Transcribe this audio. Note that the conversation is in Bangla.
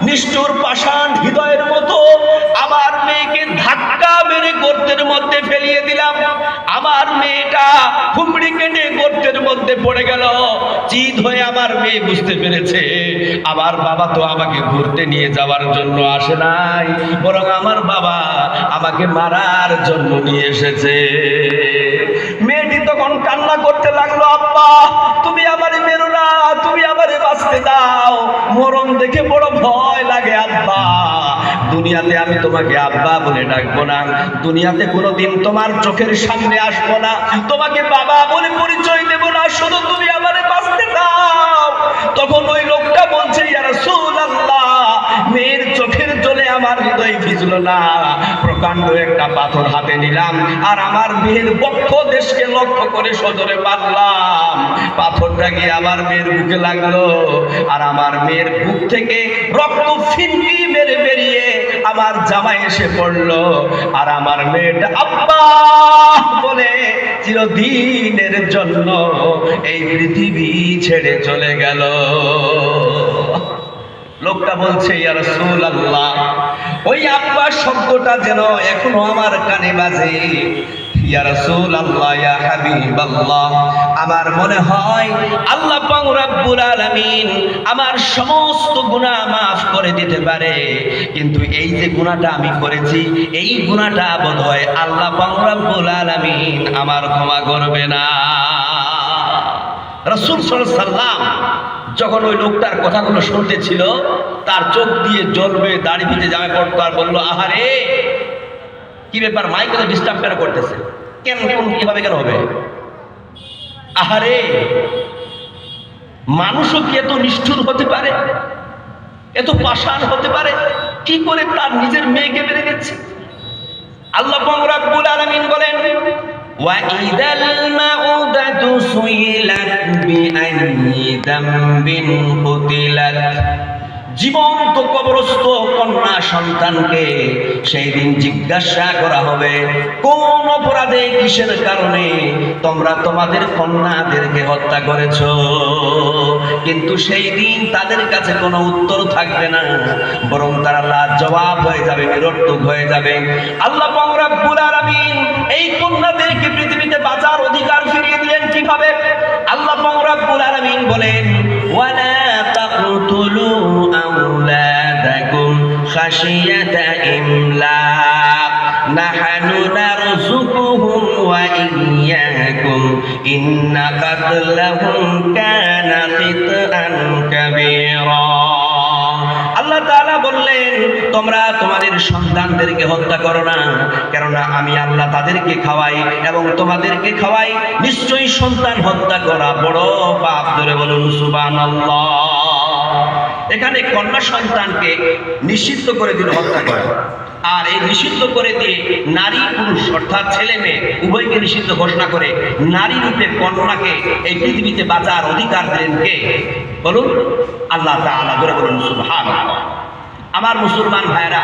নিষ্ঠুর পাষাণ হৃদয়ের মতো আমার মেয়েকে ধাক্কা মেরে গর্তের মধ্যে ফেলিয়ে দিলাম। আমার মেয়েটা হুমড়ি কেটে গর্তের মধ্যে পড়ে গেল। চিৎ হয়ে আমার মেয়ে বুঝতে পেরেছে আমার বাবা তো আমাকে ঘুরতে নিয়ে যাওয়ার জন্য আসে নাই, বরং আমার বাবা আমাকে মারার জন্য নিয়ে এসেছে। মেয়েটি তখন কান্না করতে লাগলো, আব্বা তুমি আমারে মেরো না, তুমি আমারে বাঁচতে দাও, মরণ দেখে বড় ভয় লাগে আব্বা। দুনিয়াতে আমি তোমাকে আব্বা বলে ডাকবো না, দুনিয়াতে কোনোদিন তোমার চোখের সামনে আসবো না, তোমাকে বাবা বলে পরিচয় দেব না, শুধু তুমি আমারে বাঁচতে দাও। তখন ওই লোকটা বলছে, ইয়া রাসূলুল্লাহ, মেয়ের চোখের জলে আমার হৃদয় ভিজলো না, প্রকাণ্ড একটা পাথর হাতে নিলাম আর আমার মেয়ের বক্ষ দেশকে লক্ষ্য করে সজোরে মারলাম। পাথরটা গিয়ে আমার মেয়ের বুকে লাগলো আর আমার মেয়ের বুক থেকে রক্ত ফিনকি মেরে বেরিয়ে আমার জামায় এসে পড়লো। আর আমার মেয়েটা আব্বা বলে চিরদিনের জন্য এই পৃথিবী ছেড়ে চলে গেল। লোকটা বলছে, ইয়া রাসূলুল্লাহ, ওই আব্বা শব্দটা যেন এখনো আমার কানে বাজে। ইয়া রাসূলুল্লাহ, ইয়া হাবিবাল্লাহ, আমার মনে হয় আল্লাহ পাক রব্বুল আলামিন আমার সমস্ত গুনাহ মাফ করে দিতে পারে, কিন্তু এই যে গুনাহটা আমি করেছি এই গুনাহটা বোধহয় আল্লাহ পাক রব্বুল আলামিন আমার ক্ষমা করবে না। রাসূল সাল্লাল্লাহু আলাইহি সাল্লাম যখন ওই লোকটার কথাগুলো শুনতেছিল তার চোখ দিয়ে জ্বলবে, দাড়ি ভিজে জামা পড়তো আর বললো, আহারে কি ব্যাপার, মাইকে তো ডিস্টার্ব কেন করতেছে, কেন কিভাবে কেন হবে? আহারে মানুষও কি এত নিষ্ঠুর হতে পারে, এত পাষাণ হতে পারে? কি করে তার নিজের মেয়েকে মেরে দিচ্ছে? আল্লাহ পাক রব্বুল আলামিন বলেন, وَإِذَا الْمَوْءُودَةُ سُئِلَتْ بِأَيِّ ذَنبٍ قُتِلَتْ, জীবন্ত কবরস্থ কন্যা সন্তানকে সেই দিন জিজ্ঞাসা করা হবে, কোন অপরাধে কিসের কারণে তোমরা তোমাদের কন্যাদেরকে হত্যা করেছো? কিন্তু সেই দিন তাদের কাছে কোনো উত্তর থাকবে না, বরং তারা লাজবাব হয়ে যাবে, নিরর্থক হয়ে যাবে। আল্লাহ পাক রব্বুল আলামিন এই কন্যাদেরকে পৃথিবীতে বাঁচার অধিকার ফিরিয়ে দিলেন কিভাবে? আল্লাহ পাক রব্বুল আলামিন বলেন, ওয়ালা তাকতুলু আওলাদাকুম খাশিয়াতা ইমলাক নাহনু নারযুকুহুম ওয়া ইয়্যাকুম ইন্না কাতলাহুম কানা খিতআন কাবীরা। আল্লাহ তাআলা বললেন, তোমরা তোমাদের সন্তানদেরকে হত্যা করো না, কেননা আমি আল্লাহ তাদেরকে খাওয়াই এবং তোমাদেরকে খাওয়াই, নিশ্চয়ই সন্তান হত্যা করা বড় পাপ। ধরে বলুন সুবহানাল্লাহ। এখানে কন্যা সন্তানকে নিষিদ্ধ করে দিল হত্যা করা, আর এই নিষিদ্ধ করে দিয়ে নারী পুরুষ অর্থাৎ ছেলে মেয়ে উভয়কে নিষিদ্ধ ঘোষণা করে নারী রূপে কন্যাকে এই পৃথিবীতে বাঁচার অধিকার দিলেন কে? বলুন আল্লাহ তাআলা। ধরে বলুন সুবহানাল্লাহ। আমার মুসলমান ভাইরা,